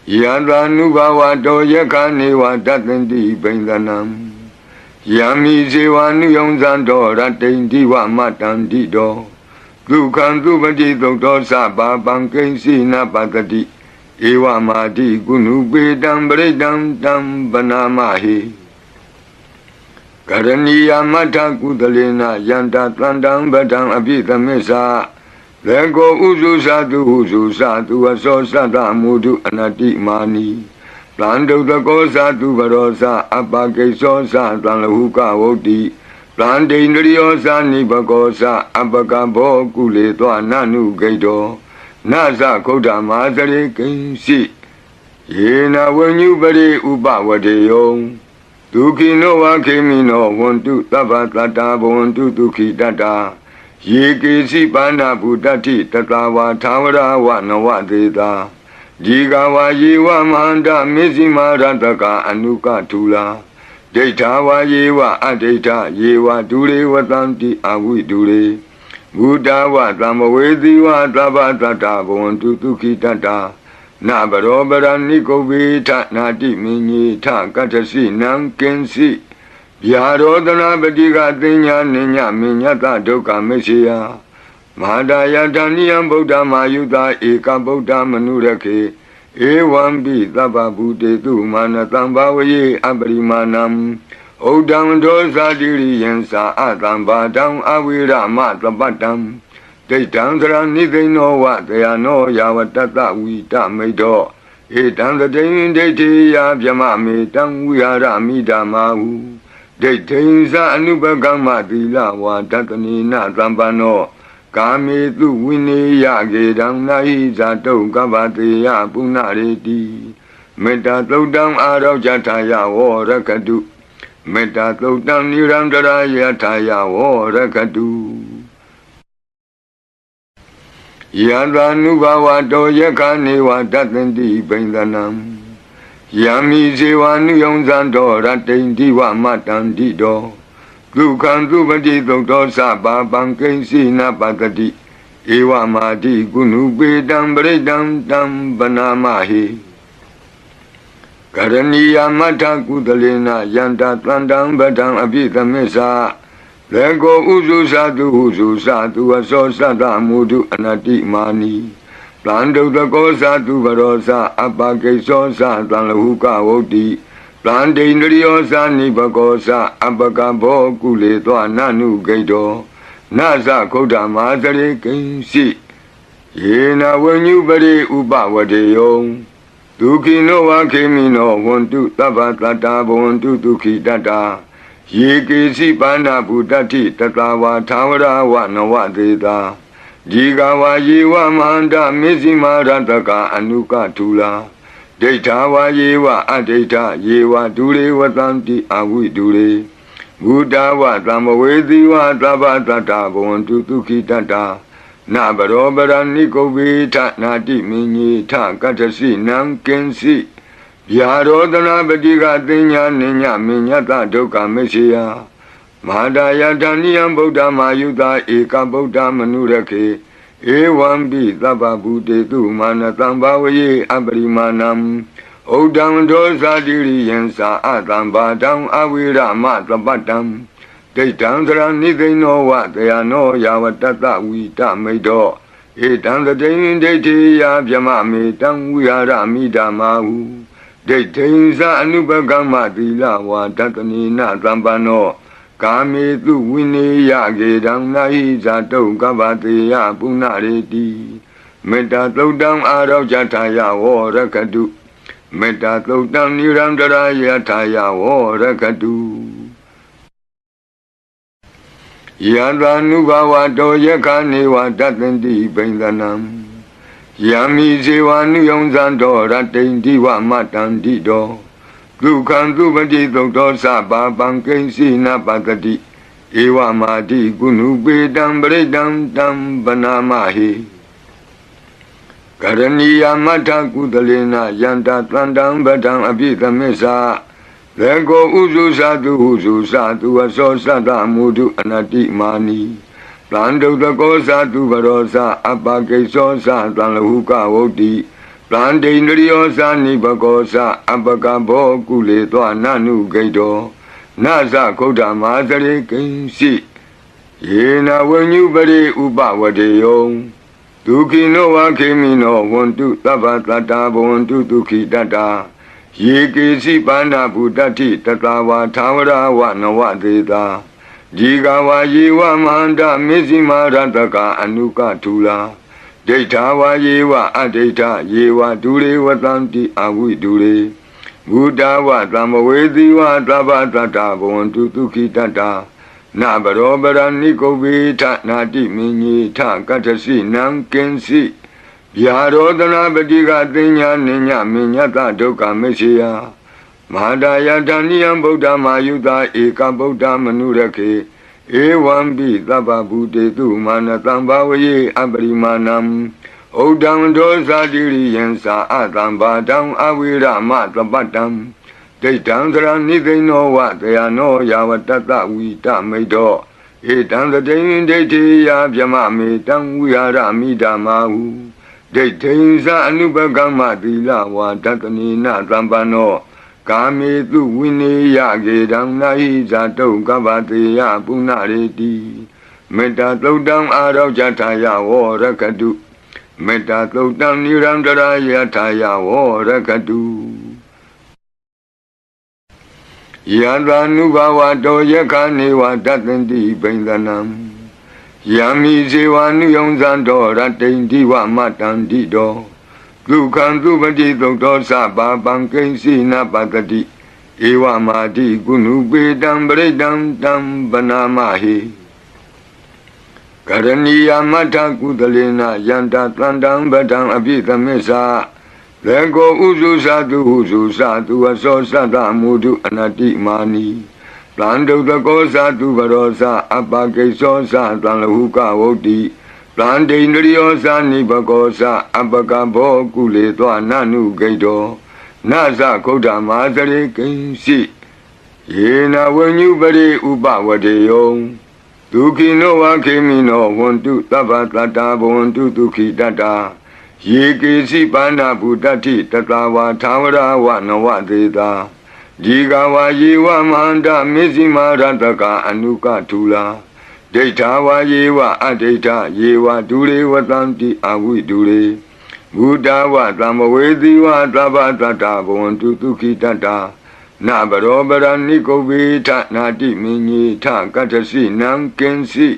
Yada nubawa do yakani wa datendi bendanam. Yami sewa nuyongzan do ratendi wa matandi do. Dukan dubadi do saba bangkensi na patati. Ewa madi gunu bedam beredam dam banamahi. Karaniya mata kudalena yanda tlandam badam abhitamesa. Lego uzu satu aso sata mudu anati mani. Plando tako satu barosa apake sosa tanlahuka woti. Plande indriyosa nipakosa apaka bokule to ananu gaido. Nasa koda mazare kensi. Yena wenyu bari upa wadeyo. Duki no wa kemi no wontu tabatata wontu duki tata. Yeke si pana budati tatawa tawara wa nawa deda. Jigawa yewa manda mizima rataka anuka tula. Detawa yewa adeta yewa dure watanti awi dure. Buddha wa tamawedi wa tabatata wontu duki tata. Na barobara nikobita nati minyi ta katasi nankensi. Yarodana badiga tinya ninya minyata doka mesya. Mahadaya dhaniyam Buddha mayuta eka Buddha manurake. Ewambi taba bute tu manatam bhavaye abarimanam. Odam dosa diri yensa atam badam avira matapatam. Deitam sara nidino wa dayano yavatata vita medo. Etam datain deiti ya vyama metam vihara midamahu. Deitinsa anubagama dila wa tatani na tambano. Kame tu wini ya gedam nahi zato gavate ya punareti. Meta todam arav jataya wo rakadu. Meta todam nirandara yataya wo rakadu. Yada nubawa do yakani wa datendi bendanam. Yami sewa nuyongzan do ratendi wa matandi do. Dukan dubadi do saba bangkensi na patati. Ewa madi gunu bedam beredam dam banamahi. Karaniya mata kudalena yanda tlandam badam abhitamesa. Lego uzu satu aso sata mudu anati mani. Plando tako satu barosa apake sosa tanlahuka woti. Plande indriyosa nipakosa apaka bokule to ananu gaido. Nasa koda mazare kensi. Yena wenyu bari upa wadeyo. Duki no wa kemi no wontu tabatata wontu duki tata. Yeke si pana budati tatawa tawara wa nawa deda. Jigawa yewa manda mizima rataka anuka tula. Detawa yewa adeta yewa dure watanti awi dure. Buddha wa tamawedi wa tabatata wontu tuki tata. Na barobara nikobita nati minyi ta katasi nankensi. Yarodana badiga tinya ninya minyata doka mesya. Mahadaya dhaniyam Buddha mayuta eka Buddha manurake. Ewambi taba bute tu manatam bhavaye abarimanam. Odam dosa diri yensa atam badam avira matapatam. Deitam sara nidino wa dayano yavatata vita medo. Etam datain deiti ya vyama metam vihara midamahu. Deitinsa anubagama dila wa tatani na tambano. Kame tu wini ya gedam nahi zato gavate ya punareti. Meta todam arav jataya wo rakadu. Meta todam nirandara yataya wo rakadu. Yada nubawa do yakani wa datendi bendanam. Yami sewa nuyongzan do ratendi wa matandi do. Dukan dubadi do saba bangkensi na patati. Ewa madi gunu bedam beredam dam banamahi. Karaniya mata kudalena yanda tlandam badam abhitamesa. Lego uzu satu aso sata mudu anati mani. Plando tako satu barosa apake sosa tanlahuka woti. ပန္တိန္ဒရိယောသာနိဘကောသအပကဘောကုလေသောနနုဂိတောနသခုဒ္ဓမာသရေကိဉ္စီယေနဝဉ္ညုပရိဥပဝတေယောဒုက္ခိနောဝခေမိနောဝန္တုသဗ္ဗတတ္တာဘဝန္တုဒုက္ခိတတ္တာယေကေစီပါဏဗုတ္တိတတဝါသာဝရဝနဝသေတာဒီကဝါယေဝမဟန္တမေဇိမာရတကအနုကထူလာဒိဋ္ဌာဝါယေဝအဒိဋ္ဌယေဝဒုရေဝတံတိအဝိဒုရေဘုဒ္ဓဝသံဝေသီဝသဗ္ဗတတ္တာဘဝန္တုဒုက္ခိတတ္တာနဘရောပရဏိကုဗ္ဗေထနာတိမင်းကြီးထကတ္ထစီနံကင်စီဗျာရောဒနာပတိကသိညာနိညမညတဒုက္ခမရှိယမဟာဒယတဏိယံဗုဒ္ဓမာယုတာဧကဗုဒ္ဓမနုရခေဧဝံပိသဗ္ဗဗုတေတုမာနတံဘာဝယေအပရိမာဏံဩဒံဒောဇာတိရိယံသာအတံဘာတံအဝိရမသပတ္တံဒိဋ္ဌံသရဏိသိဏောဝတယနောယာဝတတဝိတမိတ်တောဧတံတတိယဒိဋ္ဌိယဗျမမေတံဝိဟာရမိဓမ္မာဟုဒိဋ္ဌိသအနုပကမ္မသီလဝါဒတနိနသံပန္နောကာမေတုဝိနေယကေတံနာဟိဇာတုကဗ္ဗတေယပုဏ္ဏရေတိမေတ္တာသုတ်တံအာရောဇထာယဝရကတုမေတ္တာသုတ်တံနိရန္တရာယထာယဝရကတုယန္တာနုဘဝတောယခာနေဝတတန္တိဘိန္ဒနံယမိဇေဝနုယုံဇံတောရတိန္တိဝမတန္တိတောဒုက္ခံသူပတိသုတ်တောသဗ္ဗပံကိဉ္စီနပတတိဧဝမာတိကုဏုပေတံပရိတံတံပနာမဟိကရဏီယမထကုသလေနယန္တာတန္တံဗဒံအပိသမစ္ဆာလေကိုဥစုသတုဥစုသတုအသောသတ္တမုဒုအနတိမာနီတံဒုတကောသတုဘရောသအပကိသောသတံလဟုကဝုတ္တိပန္တိန္ဒရိယောသာနိဘကောသအပကဘောကုလေသောနနုဂိတောနသခုဒ္ဓမာသရေကိဉ္စီယေနဝဉ္ညုပရိဥပဝတေယောဒုက္ခိနောဝခေမိနောဝန္တုသဗ္ဗတတ္တာဘဝန္တုဒုက္ခိတတ္တာယေကေစီပါဏဗုတ္တိတတဝါသာဝရဝနဝသေတာဒီကဝါယေဝမဟန္တမေဇိမာရတကအနုကထူလာဒိဋ္ဌာဝါယေဝအဒိဋ္ဌယေဝဒုရေဝတံတိအဝိဒုရေဘုဒ္ဓဝသံဝေသီဝသဗ္ဗတတ္တာဘဝန္တုဒုက္ခိတတ္တာနဘရောပရဏိကုဗ္ဗေထနာတိမင်းကြီးထကတ္ထစီနံကင်စီ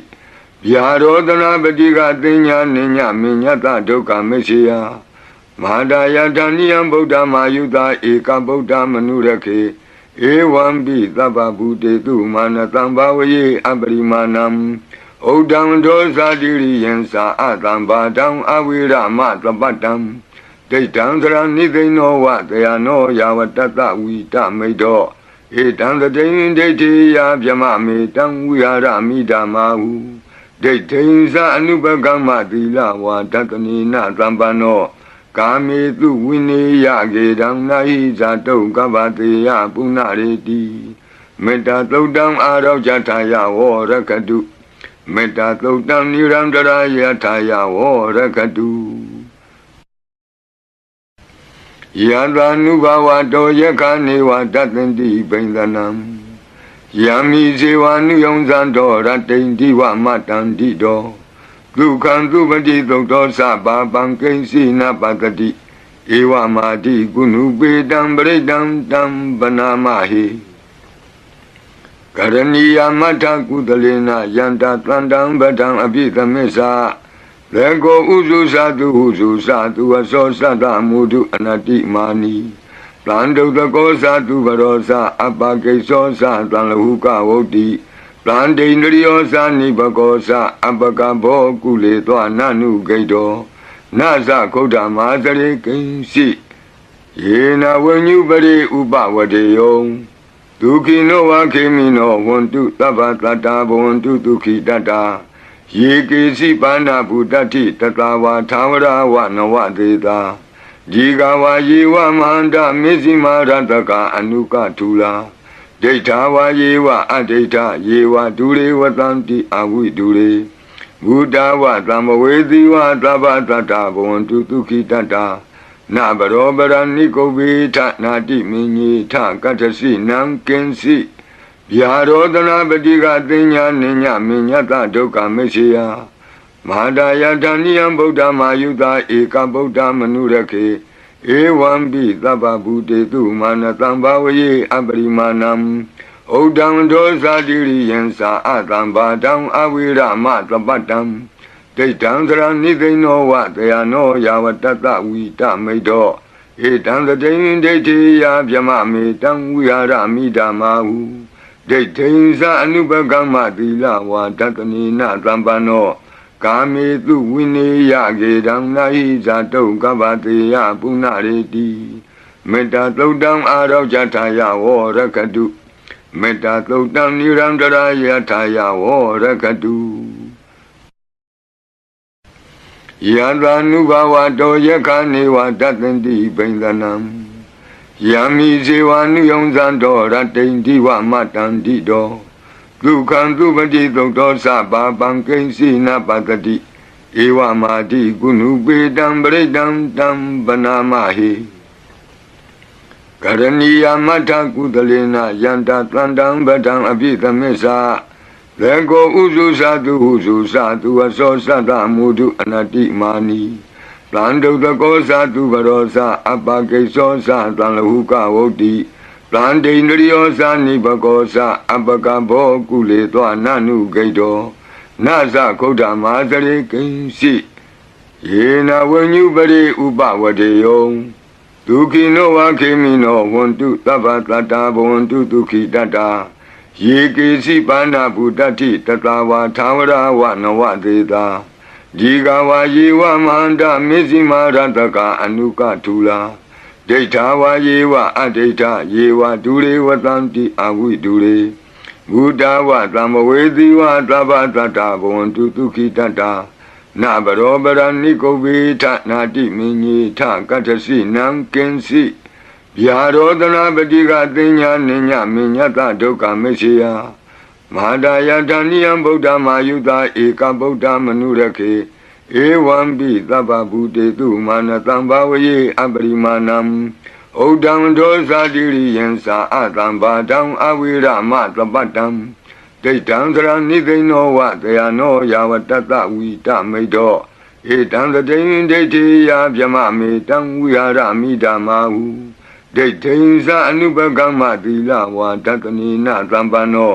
ဗျာရောဒနာပတိကသိညာနိညမညတဒုက္ခမရှိယမဟာဒယတဏိယံဗုဒ္ဓမာယုတာဧကဗုဒ္ဓမနုရခေဧဝံပိသဗ္ဗဗုတေတုမာနတံဘာဝယေအပရိမာဏံဩဒံဒောဇာတိရိယံသာအတံဘာတံအဝိရမသပတ္တံဒိဋ္ဌံသရဏိသိဏောဝတယနောယာဝတတဝိတမိတ်တောဧတံတတိယဒိဋ္ဌိယဗျမမေတံဝိဟာရမိဓမ္မာဟုဒိဋ္ဌိသအနုပကမ္မသီလဝါဒတနိနသံပန္နောကာမေတုဝိနေယကေတံနာဟိဇာတုကဗ္ဗတေယပုဏ္ဏရေတိမေတ္တာသုတ်တံအာရောဇထာယဝရကတုမေတ္တာသုတ်တံနိရန္တရာယထာယဝရကတုယန္တာနုဘဝတောယခာနေဝတတန္တိဘိန္ဒနံယမိဇေဝနုယုံဇံတောရတိန္တိဝမတန္တိတောဒုက္ခံသူပတိသုတ်တောသဗ္ဗပံကိဉ္စီနပတတိဧဝမာတိကုဏုပေတံပရိတံတံပနာမဟိကရဏီယမထကုသလေနယန္တာတန္တံဗဒံအပိသမစ္ဆာလေကိုဥစုသတုဥစုသတုအသောသတ္တမုဒုအနတိမာနီတံဒုတကောသတုဘရောသအပကိသောသတံလဟုကဝုတ္တိပန္တိန္ဒရိယောသာနိဘကောသအပကဘောကုလေသောနနုဂိတောနသခုဒ္ဓမာသရေကိဉ္စီယေနဝဉ္ညုပရိဥပဝတေယောဒုက္ခိနောဝခေမိနောဝန္တုသဗ္ဗတတ္တာဘဝန္တုဒုက္ခိတတ္တာယေကေစီပါဏဗုတတိတတဝါသာဝရဝနဝသေတာဒီကဝါယေဝမဟန္တမေဇိမာရတကအနုကထူလာဒိဋ္ဌာဝါယေဝအဒိဋ္ဌယေဝဒုရေဝတံတိအဝိဒုရေဘုဒ္ဓဝသံဝေသီဝသဗ္ဗတတ္တာဘဝန္တုဒုက္ခိတတ္တာန နာဘရောပရဏိကုဘေထနာတိမင်းကြီးထကတ္ထစီနံကင်စီဗျာရောဒနာပတိကသင်ညာနိညမညတဒုက္ခမရှိယမဟာဒယတဏိယံဗုဒ္ဓမာယုတာဧကဗုဒ္ဓမနုရခေဧဝံပိသဗ္ဗဗုတေတုမာနတံဘာဝယေအပရိမာဏံဩဒံဒောဇာတိရိယံသာအတံဘာတံအဝိရမသပတ္တံဒိဋ္ဌံသရဏိသိနောဝတယနောယာဝတ္တဝိတမိတောဧတံသတိံဒိဋ္ဌိယဗျမမေတံဝိဟာရမိဓမ္မာဟုဒိဋ္ဌိံသအနုပကမ္မသီလဝါတတနိနသံပနောကာမေတုဝိနေယကေတံနာဟိဇာတုကဗ္ဗတေယပုဏ္ဏရေတိမေတ္တာသုတ်တံအာရောဇထာယဝရကတုမေတ္တာသုတ်တံနိရန္တရာယထာယဝရကတုယံသာနုဘဝတောယခာနေဝတတ္တန္တိပိန္ဒနံယံမိဇေဝနုယုံဇံတောရတိန်တိဝမတ္တန္တိတောဒုက္ခံသူပတိသုတ်တောသဗ္ဗပံကိဉ္စီနပတ္တိဧဝမာတိကုဏုပေတံပရိတံတံပနာမဟိကရဏီယမထကုသလေနယန္တသန္တံပဒံအပိသမစ္ဆာလေကိုဥစုသတုဟုစုသတုအစောသတ္တမုဒုအနတိမာနီတံဒုတကောသတုဘရောသအပကိသောသတံလဟုကဝုတ်တိတံဒိန္ဒရိယောသနိဘကောသအပကဘောကုလေသောနနုဂိတောနသခုဒ္ဓမာသရေကိဉ္စီယေနဝဉ္ညုပရိဥပဝတေယောဒုခိနောဝခေမိနောဝန္တုသဗ္ဗတတ္တာဘဝန္တုဒုခိတတ္တာယေကေစီပါဏဗုတ္တိတတဝါသာဝရဝနဝသေတာဒီကဝါယေဝမန္တမေဇိမာရတကအနုကထူလာဒိဋ္ဌာဝါယေဝအဒိဋ္ဌယေဝဒုရေဝတံတိအဝိဒုရေဘုဒ္ဓဝသမ္မဝေတိဝသဗ္ဗတတ္တာဘဝန္တုဒုခိတတ္တာနာဘရောပရဏိကုဘေထနာတိမင်းကြီးထကတ္ထစီနံကင်စီဗျာရောဒနာပတိကသင်ညာနိညမညတဒုက္ခမရှိယမဟာဒယတဏိယံဗုဒ္ဓမာယုတာဧကဗုဒ္ဓမနုရခေဧဝံပိသဗ္ဗဗုတေတုမာနတံဘာဝယေအပရိမာဏံဩဒံဒောဇာတိရိယံသာအတံဘာတံအဝိရမသပတ္တံဒိဋ္ဌံသရဏိသိနောဝတယနောယာဝတ္တဝိတမိတောဧတံသတိံဒိဋ္ဌိယဗျမမေတံဝိဟာရမိဓမ္မာဟုဒိဋ္ဌိံသအနုပကမ္မသီလဝါတတနိနသံပနော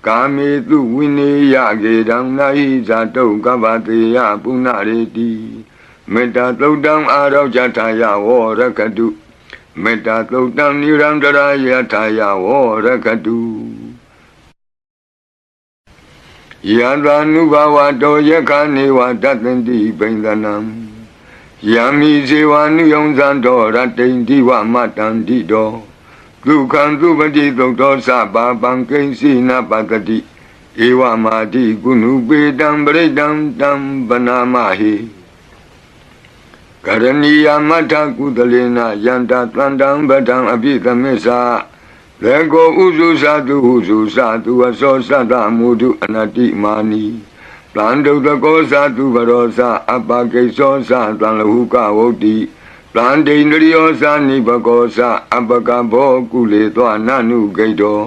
ကာမေတုဝိနေယကေတံနာဟိဇာတုကဗ္ဗတေယပုဏ္ဏရေတိမေတ္တာသုတ်တံအာရောဇထာယဝရကတုမေတ္တာသုတ်တံနိရန္တရာယထာယဝရကတုယံသာနုဘဝတောယခာနေဝတတ္တန္တိပိန္ဒနံယံမိဇေဝနုယုံဇံတောရတိန်တိဝမတ္တန္တိတောဒုက္ခံသူပတိသုတ်တောသဗ္ဗပံကိဉ္စီနပတ္တိဧဝမာတိကုဏုပေတံပရိတံတံပနာမဟိကရဏီယမထကုသလေနယန္တသန္တံပဒံအပိသမစ္ဆာလေကိုဥစုသတုဟုစုသတုအစောသတ္တမုဒုအနတိမာနီတံဒုတကောသတုဘရောသအပကိသောသတံလဟုကဝုတ်တိတံဒိန္ဒရိယောသနိဘကောသအပကဘောကုလေသောနနုဂိတော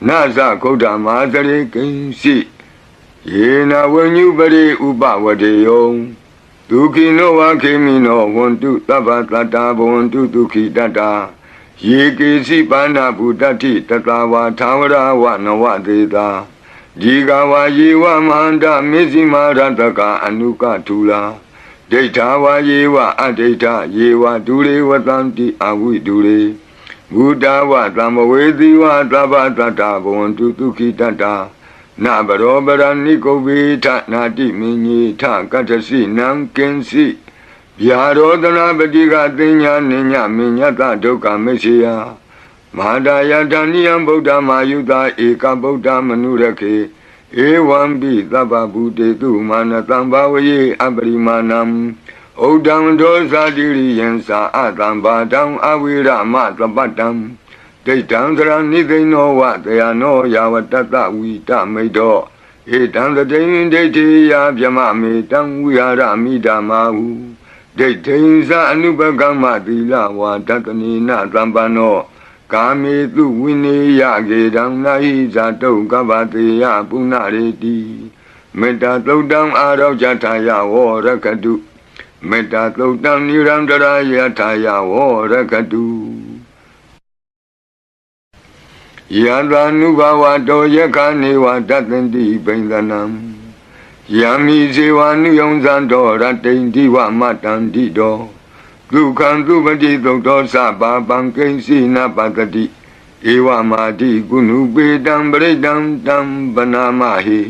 နသခုဒ္ဓမာသရေကိဉ္စီယေနဝဉ္ညုပရိဥပဝတေယောဒုခိနောဝခေမိနောဝန္တုသဗ္ဗတတ္တာဘဝန္တုဒုခိတတ္တာယေကေစီပါဏဗုတ္တိတတဝါသာဝရဝနဝသေတာဒီကဝါယေဝမန္တမေဇိမာရတကအနုကထူလာဒိဋ္ဌာဝါယေဝအဒိဋ္ဌယေဝဒုရေဝတံတိအဝိဒုရေဘုဒ္ဓဝသမ္မဝေတိဝသဗ္ဗတတ္တာဘဝန္တုဒုခိတတ္တာနာဘရောပရဏိကုဘေထနာတိမင်းကြီးထကတ္ထစီနံကင်စီဗျာရောဒနာပတိကသင်ညာနိညမညတဒုက္ခမရှိယမဟာဒယတဏိယံဗုဒ္ဓမာယုတာဧကဗုဒ္ဓမနုရခေဧဝံပိသဗ္ဗဗုတေတုမာနတံဘာဝယေအပရိမာဏံဩဒံဒောဇာတိရိယံသာအတံဘာတံအဝိရမသပတ္တံဒိဋ္ဌံသရဏိသိနောဝတယနောယာဝတ္တဝိတမိတောဧတံသတိံဒိဋ္ဌိယဗျမမေတံဝိဟာရမိဓမ္မာဟုဒ ဒိဋ္ဌိဉ္စအနုပကမ္မသီလဝါဒတနိနသံပန္နောကာမေတုဝိနေယကေတံနာဟိဇာတုကပ္ပတေယပုဏ္ဏရေတိမေတ္တာသုတ်တံအာရောဇထာယဝရကတုမေတ္တာသုတ်တံနိရန္တရာယထာယဝရကတုယံသာနုဘဝတောယက္ခနေဝတတ္တန္တိပိန္ဒနံယံမိဇေဝနုယုံဇံတောရတ္တိန္တိဝမတ္တန္တိတောဒုက္ခံသုပတိသုတ်တောသဗ္ဗပံကိဉ္စီနပတ္တိဧဝမာတိကုဏုပေတံပရိတံတံပနာမဟိ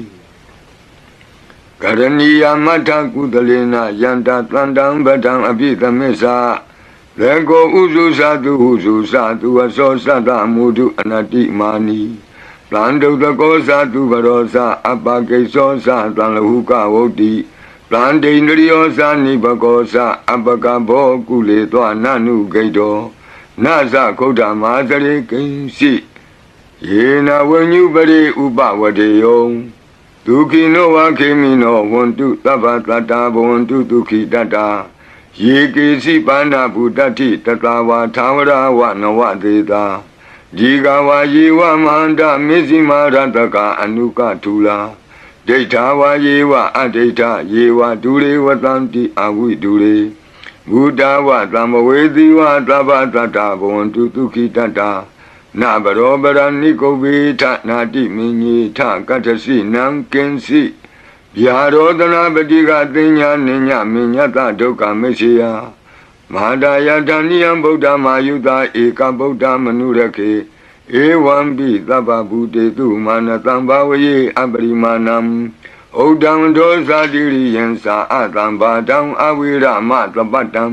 ကရဏီယမတ္ထကုသလေနယန္တတန္တံပဒံအပိသမစ္ဆာလေကိုဥစုသတုဟုစုသတုအသောသတ္တမုဒုအနတ္တိမာနီတံဒုတကောသတုဘရောသအပကိသောသတံလဟုကဝုတ်တိတံဒိန္ဒရိယောသနိဘကောသအပကဘောကုလေသောနနုဂိတောနသခုဒ္ဓမာသရေကိဉ္စီယေနဝဉ္ညုပရိဥပဝတေယောဒုခိနောဝခေမိနောဝန္တုသဗ္ဗတတ္တာဘဝန္တုဒုခိတတ္တာယေကေစီပါဏဗုတ္တိတတဝါသာဝရဝနဝသေတာဒီကဝါယေဝမန္တမေဇိမာရတကအနုကထူလာဒိဋ္ဌာဝါယေဝအဒိဋ္ဌယေဝဒုရေဝတံတိအဝိဒုရေဘုဒ္ဓဝသံဝေသီဝသဗ္ဗတတ္တာဘဝန္တုဒုခိတတ္တာနဗရောပရဏိကုဗေထနာတိမင်းကြီးထကတ္ထစီနံကင်စီဗျာရောဒနာပတိကသိညာနိညမညတဒုက္ခမရှိယမဟာဒယတဏိယံဗုဒ္ဓမာယုတာဧကဗုဒ္ဓမနုရခေဧဝံပိသဗ္ဗဗုတေတုမာနတံဘာဝယေအပရိမာဏံဩဒံဒောဇာတိရိယံသာအတံဘာတံအဝိရမသပတ္တံ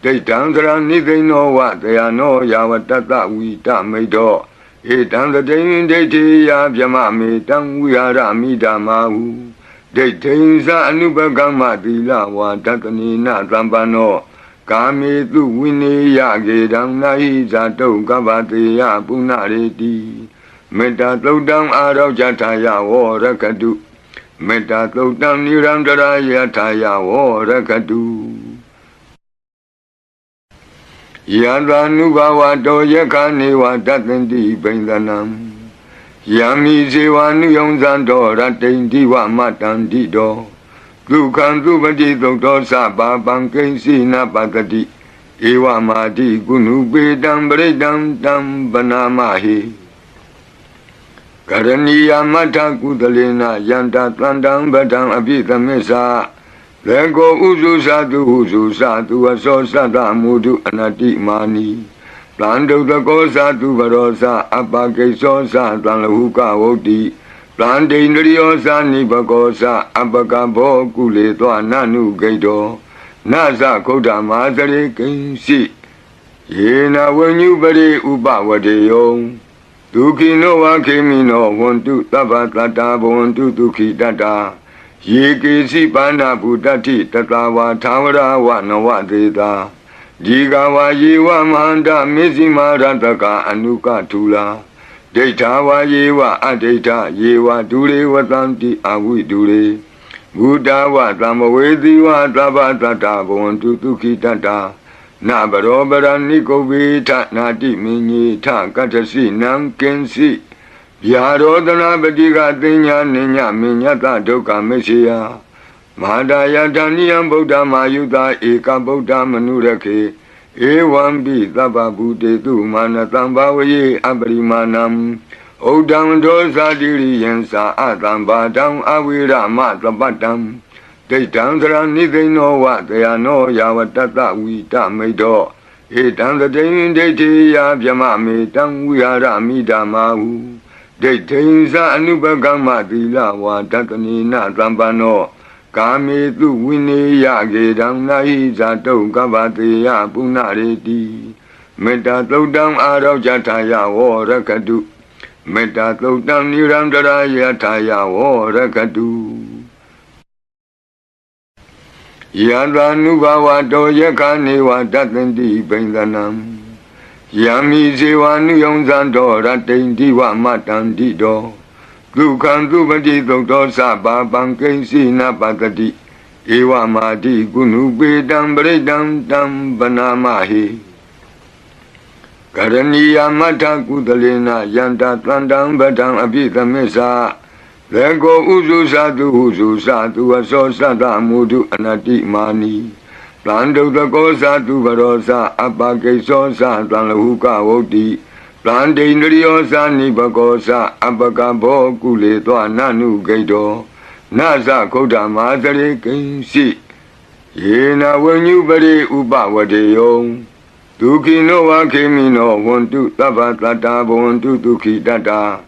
ဒိဋ္ဌံသရဏိသိနောဝတယနောယာဝတတဝိတမိတောဧတံသတိဉ္ဒိဋ္ဌိယဗျမမေတံဝိဟာရမိဓမ္မာဟုဒိဋ္ဌိဉ္စအနုပကမ္မသီလဝါဒတနိနသံပန္နောကာမေတုဝိနေယကေတံနာဟိဇာတုကပ္ပတေယပုဏ္ဏရေတိမေတ္တာသုတ်တံအာရောဇထာယဝရကတုမေတ္တာသုတ်တံနိရန္တရာယထာယဝရကတုယံသာနုဘဝတောယက္ခနေဝတတ္တန္တိပိန္ဒနံယံမိဇေဝနုယုံဇံတောရတ္တိန္တိဝမတ္တန္တိတောဒုက္ခံသုပတိသုတ်တောသဗ္ဗပံကိဉ္စီနပတ္တိဧဝမာတိကုဏုပေတံပရိတံတံပနာမဟိကရဏီယမတ္ထကုသလေနယန္တတန္တံပဒံအပိသမစ္ဆာလေကိုဥစုသတုဟုစုသတုအသောသတ္တမုဒုအနတ္တိမာနီတံဒုတကောသတုဘရောသအပကိသောသတံလဟုကဝုတ်တိတံဒိန္ဒရိယောသနိဘကောသအပကဘောကုလေသောနနုဂိတောနသခုဒ္ဓမာသရေကိဉ္စီယေနဝဉ္ညုပရိဥပဝတေယောဒုခိနောဝခေမိနောဝန္တုသဗ္ဗတတ္တာဘဝန္တုဒုခိတတ္တာယေကေစီပါဏဗုတတိတတဝါသာဝရဝနဝသေတာဒီကဝါယေဝမန္တမေဇိမာရတကအနုကထူလာဒိဋ္ဌာဝါယေဝအဒိဋ္ဌယေဝဒုရေဝတံတိအဝိဒုရေဘုဒ္ဓဝသံဝေသီဝသဗ္ဗတတ္တာဘဝန္တုဒုခိတတ္တာနဗရောပရဏိကုဗေထနာတိမင်းကြီးထကတ္ထစီနံကင်စီဗျာရောဒနာပတိကသိညာနိညမညတဒုက္ခမရှိယမဟာဒယတဏိယံဗုဒ္ဓမာယုတာဧကဗုဒ္ဓမနုရခေဧဝံပိသဗ္ဗဗုတေတုမာနတံဘာဝယေအပရိမာဏံဩဒံဒောဇာတိရိယံသာအတံဘာတံအဝိရမသပတ္တံဒိဋ္ဌံသရဏိသိနောဝတယနောယာဝတတဝိတမိတောဧတံသတိဉ္ဒိဋ္ဌိယဗျမမေတံဝိဟာရမိဓမ္မာဟုဒိဋ္ဌိဉ္စအနုပကမ္မသီလဝါဒတနိနသံပန္နောကာမေတုဝိနေယကေတံနာဟိဇာတုကပ္ပတေယပုဏ္ဏရေတိမေတ္တာသုတ်တံအာရောဇထာယဝရကတုမေတ္တာသုတ်တံနိရန္တရာယထာယဝရကတုယံသာနုဘဝတောယက္ခနေဝတတ္တန္တိပိန္ဒနံယံမိဇေဝနုယုံဇံတောရတ္တိန္တိဝမတ္တန္တိတောဒုက္ခံသုပတိသုတ်တောသဗ္ဗပံကိဉ္စီနပတ္တိဧ Ewa mati kunu pedam beredam tam banamahi Karaniya mata kudalena yanta tlandam badam abhitamesa Lego uzu satu aso sata mudu anati mani Plando tako satu barosa apakeso sa tlanlahuka voti Plande indriyosa nipakosa apakabo kule toa nanu gaido Nasa koda mazare kinsi Yena wenyu bari upa wadeyo Duki no wa kemi no wantu taba tata wantu duki tata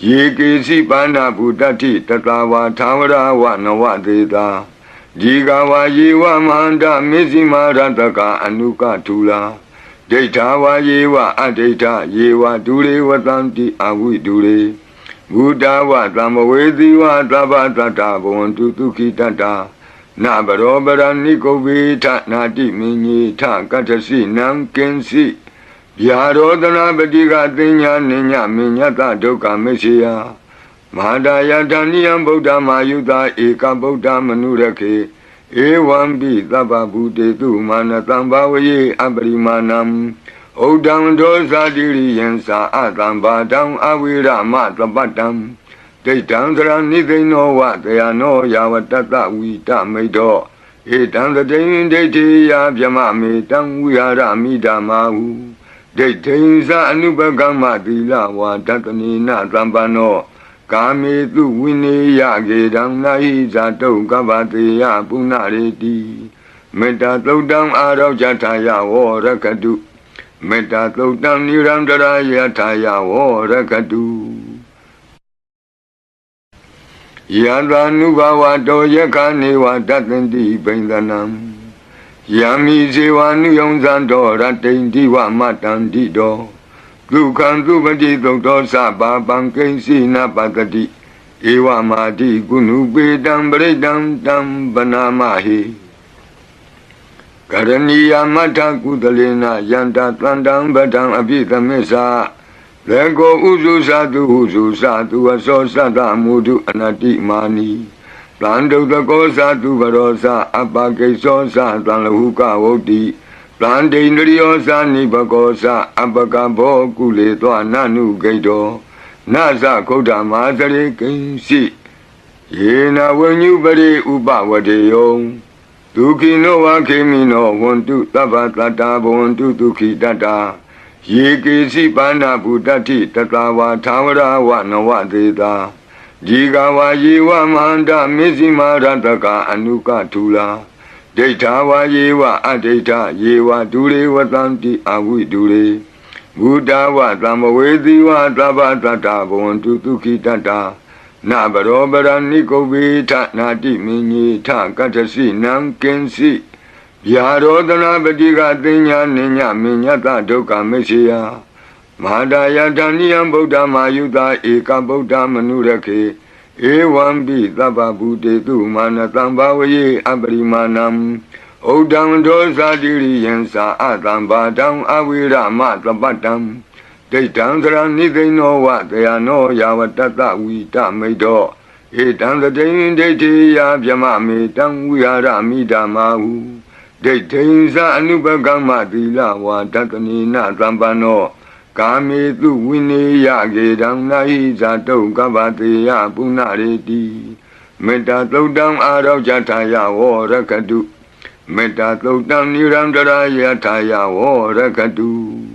Yeke si pana budati tata wa tawara wa nawa deda Jiga wa yewa manda mizima rataka anuka tula Data wa yewa adeta yewa dure watanti awi dure Buddha wa tamawedi wa taba tata wantu duki tata Na barobara nikobita nati minyi ta katasi nam kensi Yarodana badiga tinya ninya minyata doka meshiya Mahadaya dhaniyam Buddha mayuta eka Buddha manurake Ewambi taba buddhe tu manatam bhavaye abarimanam Odam dosa diri yensa atam badam avira matapatam Daitam sara nidhino wa dayano yavatata vita maido Etam sadayin daiti ya vyama metam vihara midamahu Daitam sa anubhagama dila wa tatanina tambano Kame tu vini ya gedam nahi zato kavate ya punareti Metta tautam arav jataya vorakadu Metta tautam nirandara yataya vorakadu Yadva nubhava to yakane va tatanti paindanam Yami seva nuyonzanto ratanti va matanti do Dukhan dupati dokto sabha pankensi na patati Ewa mati kunu pedam beredam tam banamahi Karaniya mata kudalena yanta tlandam badam abhitamesa Lego uzu satu aso sata mudu anati mani Plando tako satu barosa apakeso sa tlanlahuka voti Plande indriyosa nipakosa apakabo kule toa nanu gaido Nasa koda mazare kinsi Yena wenyu bari upa wadeyo Duki no wa kemi no wantu taba tata wantu duki tata Yeke si pana budati tata wa tawara wa nawa deda Jiga wa yewa manda mizima rataka anuka tula Data wa yewa adeta yewa dure watanti awi dure Buddha wa tamawedi wa taba tata wantu duki tata Na barobara nikobita nati minyi ta katasi nam kensi Yarodana badiga tinya ninya minyata doka meshiya Mahadaya dhaniyam Buddha mayuta eka Buddha manurake Ewambi taba buddhe tu manatam bhavaye abarimanam Odam dosa diri yensa atam badam avira matapatam Daitam sara nidhino va dayano yavatata vita maido Etam sadayin daiti ya vyama metam vihara midamahu Daitam sa anubhagama dila va tatanina tambano Kame tu vini ya gedam nahi zato kavate ya punareti Metta tautam arav jataya vorakadu Metta tautam nirandara yataya vorakadu